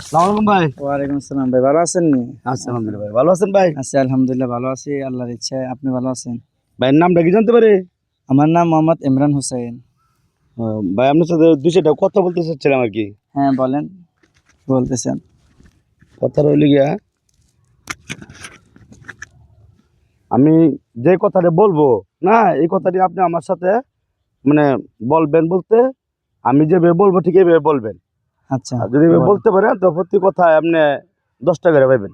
আসসালামু আলাইকুম ভাই। ওয়ালাইকুম আসসালাম ভাই, ভালো আছেন নি? আছি আলহামদুলিল্লাহ ভাই। ভালো আছেন ভাই? আছি আলহামদুলিল্লাহ, ভালো আছি আল্লাহর ইচ্ছায়। আপনি ভালো আছেন? ভাইয়ের নামটা কি জানতে পারি? আমার নাম মোহাম্মদ ইমরান হোসেন। ভাই আপনার সাথে দুই চারটা কথা বলতে চাচ্ছিলাম আর কি। হ্যাঁ বলেন, বলতেছেন। কথা রইল গিয়া, আমি যে কথাটা বলবো না, এই কথাটি আপনি আমার সাথে মানে বলবেন বলতে, আমি যেভাবে বলবো ঠিক এইভাবে বলবেন। আচ্ছা, আর যদি এভাবে বলেন। বলতে পারেন তো প্রতি কথায় আপনি 10 টাকা করে পাইবেন।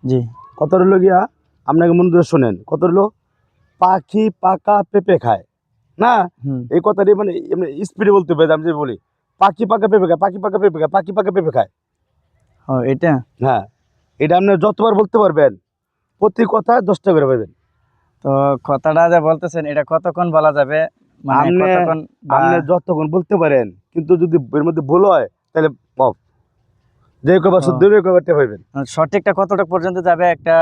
জি। কথা রইল গিয়া, আপনাকে মন দিয়ে শোনেন। কথা রইল, পাখি পাকা পেঁপে খায় না। হুম। এই কথাটি মানে এমনি স্পিডে বলতে হবে। আমি যে বলি পাখি পাকা পেঁপে খায়, পাখি পাকা পেঁপে খায়, পাখি পাকা পেঁপে খায়। ও এটা। হ্যাঁ, এটা আপনি যতবার বলতে পারবেন প্রতি কথায় 10 টাকা করে পাবেন। তো কথাটা যে বলতেছেন এটা কতক্ষণ বলা যাবে, মানে আপনি কতক্ষণ আপনি যতক্ষণ বলতে পারেন, কিন্তু যদি এর মধ্যে ভুল হয় তাহলে অফ। যে কবার শুদ্ধ হবে কবারটা পাইবেন। সঠিকটা কতটুকু পর্যন্ত যাবে একটা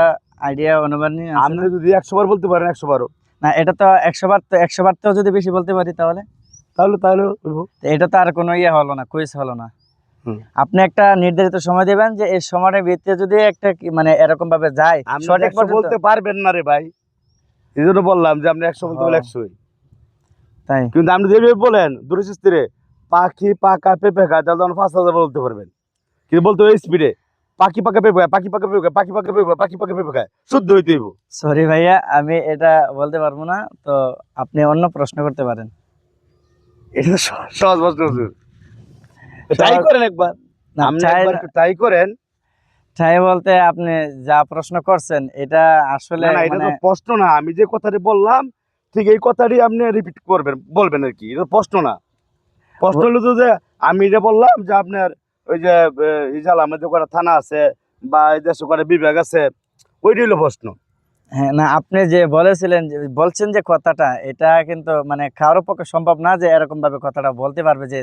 আইডিয়া অনুমান নিয়ে আছে আপনি না? যদি 100 বার বলতে পারেন 100 বারও, না এটা তো 100 বার, তো 100 বার তো যদি বেশি বলতে পারি তাহলে তাহলে তাহলে বলবো। তো এটা তো আর কোনো ইয়ে হলো না, কুইজ হলো না। হুম। আপনি একটা নির্ধারিত সময় দিবেন যে এই সময়টার ভিতরে যদি একটা মানে এরকম ভাবে যায় আপনি সঠিক 100 পর্যন্ত। বলতে পারবেন না রে ভাই, এই জন্য বললাম যে আপনি 100 বলতে বলে 100ই। তাই কিন্তু আপনি যেভাবে বলেন দূরস্থিরে পাখি পাকা পেঁপে খায়, তাহলে তখন 5,000 বলতে পারবেন। কিন্তু বলতে ওই স্পিডে পাখি পাকা পেঁপে খায়, পাখি পাকা পেঁপে খায়, পাখি পাকা পেঁপে খায়, পাখি পাকা পেঁপে খায়, শুদ্ধ হইতে হইব। সরি ভাইয়া, আমি এটা বলতে পারবো না। তো আপনি অন্য প্রশ্ন করতে পারেন। এটা তো সহজ প্রশ্ন হুজুর। ট্রাই করেন একবার, না আপনি চাই একবার ট্রাই করেন। চাই বলতে আপনি যা প্রশ্ন করছেন এটা আসলে না না, এটা মানে তো প্রশ্ন না। আমি যে কথাটি বললাম ঠিক এই কথাটি আপনি রিপিট করবেন, বলবেন আর কি। এটা প্রশ্ন না। প্রশ্ন হলো তো যে আমি যে বললাম যে আপনার ওই যে ইজালামে যে কটা থানা আছে বা এই দেশে কটা বিভাগ আছে, ওইটাই হলো প্রশ্ন। হ্যাঁ, না আপনি যে বলেছিলেন বলছেন যে কথাটা এটা কিন্তু মানে কারোর পক্ষে সম্ভব না যে এরকম ভাবে কথাটা বলতে পারবে যে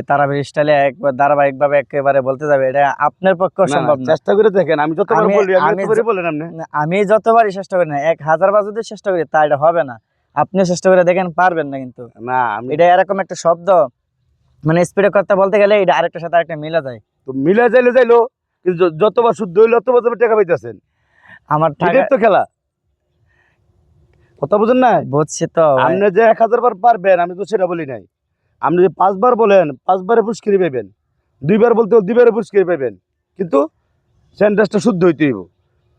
তারাবীর স্টাইলে একবার ধারাবাহিক ভাবে একেবারে বলতে যাবে, এটা আপনার পক্ষে না না, সম্ভব না। চেষ্টা করে দেখেন। আমি যতবার আমি বলি আমি আমি ততবারই বলেন আপনি। আমি যতবারই চেষ্টা করি না, 1000 বার যদি চেষ্টা করি তা এটা হবে না। আপনি চেষ্টা করে দেখেন, পারবেন না কিন্তু। না আমি এটা এরকম একটা শব্দ, মানে স্পিডে কথা বলতে গেলে এটা আরেকটার সাথে আরেকটা মিলা যায়। তো মিলে যাইলে যাইলো, কিন্তু যতবার শুদ্ধ হইলো ততবার তুমি টাকা পাইতেছেন। আমার টাকা এটাই তো খেলা। কথা বুঝেন না? বুঝছি তো ভাই। আপনি যে 1000 বার পারবেন আমি তো সেটা বলি নাই। আপনি যে 5 বার বলেন 5 বারে পুরস্কার পাইবেন, 2 বার বলতে 2 বারে পুরস্কার পাইবেন। কিন্তু সেন্টেন্সটা শুদ্ধ হইতে হইব।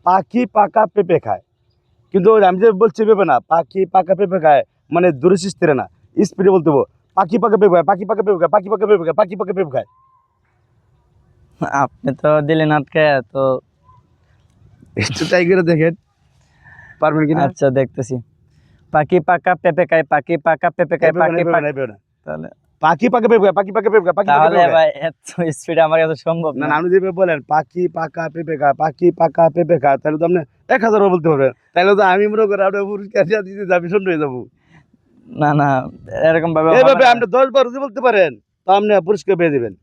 পাখি পাকা পেঁপে খায়, কিন্তু ওই আমি যে বলছি পেঁপে না, পাখি পাকা পেঁপে খায় মানে দূরে সিস্তিরে না, স্পিডে বলতে হবো। পাখি পাকা পেঁপে খায়, পাখি পাকা পেঁপে খায়, পাখি পাকা পেঁপে খায়, পাখি পাকা পেঁপে খায়। আপনি তো দিলেন আটকে তো। একটু ট্রাই করে দেখেন পারবেন কিনা। আচ্ছা দেখতেছি। পাখি পাকা পেঁপে খায়, পাখি পাকা পেঁপে খায়, পাখি পাকা। তাহলে পাখি পাকা পেঁপে খায়, পাখি পাকা পেঁপে খায়, পাখি পাকা তাহলে পেঁপে খায়। ভাই এত স্পিড আমার কাছে সম্ভব না না। না, আপনি যেভাবে বলেন পাখি পাকা পেঁপে খায়, পাখি পাকা পেঁপে খায়, তাহলে তো আপনি 1000 বার বলতে পারবেন। তাহলে তো আমি মনে করি আপনার পুরস্কার দিতে যাবি, শূন্য হয়ে যাবো। না না, এরকম ভাবে হবে এইভাবে না। আপনি 10 বার যদি বলতে পারেন তো আপনি পুরস্কার পেয়ে দেবেন।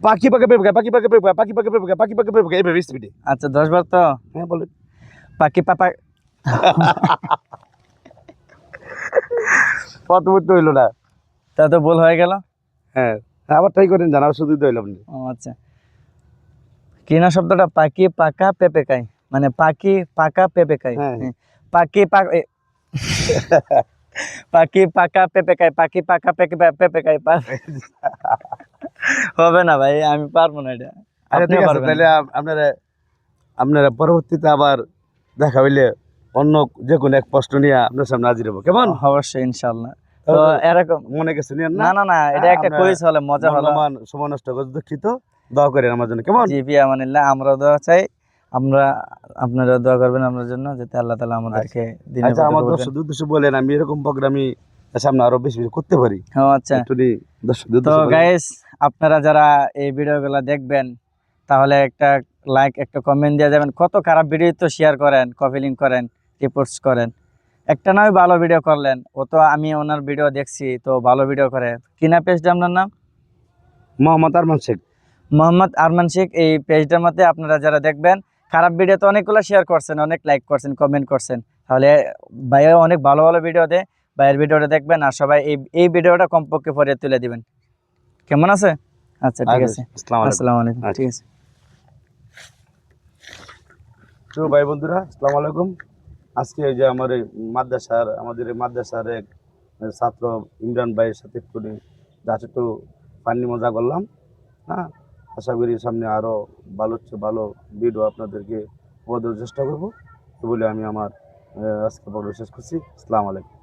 পাখি পাকা পেঁপে খায়, পাখি পাকা পেঁপে খায়, পাখি পাকা পেঁপে খায়, পাখি পাকা পেঁপে খায়, এইভাবে স্পিডে। আচ্ছা 10 বার তো। হ্যাঁ বলেন। পাখি পাপা। কত বলতে হইলো না। তা তো ভুল হয়ে গেল। হ্যাঁ, আবার ট্রাই করেন, জানা শুধু তো হইলো আপনি। ও আচ্ছা, কি না শব্দটা? পাখি পাকা পেঁপে খায়, মানে পাখি পাকা পেঁপে খায়। হ্যাঁ হ্যাঁ, পাখি পাকা পাখি পাকা পেঁপে খায়, পাখি পাকা পেঁপে খায়। হবে না ভাই, আমি পারবো না এটা। আচ্ছা ঠিক আপনিও আছে, পারবেন তাহলে না। আপনারা আপনারা পরবর্তীতে আবার দেখা হইলে অন্য যে কোনো এক প্রশ্ন নিয়ে আপনার সামনে হাজির হবো, কেমন? অবশ্যই ইনশাল্লাহ। তো তাহলে এরকম মনে কিছু নিয়েন না। না না না, এটা একটা আপনার কুইজ হলে মজা হলো। মূল্যবান সময় নষ্ট করে দুঃখিত। দোয়া করেন আমার জন্য, কেমন? জি আমানিল্লাহ, আমরা দোয়া চাই। আমরা আপনারা দোয়া করবেন আমার জন্য, যাতে আল্লাহ তাআলা আমাদেরকে দিনের আচ্ছা, পথে আমার কবুল করেন। দর্শক উদ্দেশ্যে বলেন, আমি এরকম প্রোগ্রামই সামনে আরো বেশি বেশি করতে পারি। ও আচ্ছা। একটু দর্শক তো উদ্দেশ্যে বলেন। গাইস, আপনারা যারা এই ভিডিওগুলো দেখবেন তাহলে একটা লাইক, একটা কমেন্ট দিয়ে যাবেন। কত খারাপ ভিডিও তো শেয়ার করেন, কপি লিঙ্ক করেন, রিপোর্টস করেন। একটা নয় ভালো ভিডিও করলেন, ও তো আমি ওনার ভিডিও দেখছি, তো ভালো ভিডিও করে। কিনা পেজটা আপনার নাম? মোহাম্মদ আরমান শেখ। মোহাম্মদ আরমান শেখ। এই পেজটার মধ্যে আপনারা যারা দেখবেন, খারাপ ভিডিও তো অনেকগুলো শেয়ার করছেন, অনেক লাইক করছেন, কমেন্ট করছেন, তাহলে ভাইয়া অনেক ভালো ভালো ভিডিও দেয়। ভাইয়ের ভিডিওটা দেখবেন আর সবাই এই ভিডিওটা কমপক্ষে পরে তুলে দিবেন। কেমন আছে? আচ্ছা ঠিক আছে। আসসালামু আলাইকুম। আসসালামু আলাইকুম। আচ্ছা। ঠিক আছে। তো ভাই বন্ধুরা আসসালামু আলাইকুম। আজকে এই যে আমাদের এই মাদ্রাসার এক ছাত্র ইমরান ভাইয়ের সাথে একটু ফানি মজা করলাম। হ্যাঁ, আশা করি সামনে আরো ভালো ভিডিও আপনাদেরকে উপহার দেওয়ার চেষ্টা করবো। তো বলে আমি আমার আজকে পর্ব শেষ করছি। আসসালামু আলাইকুম।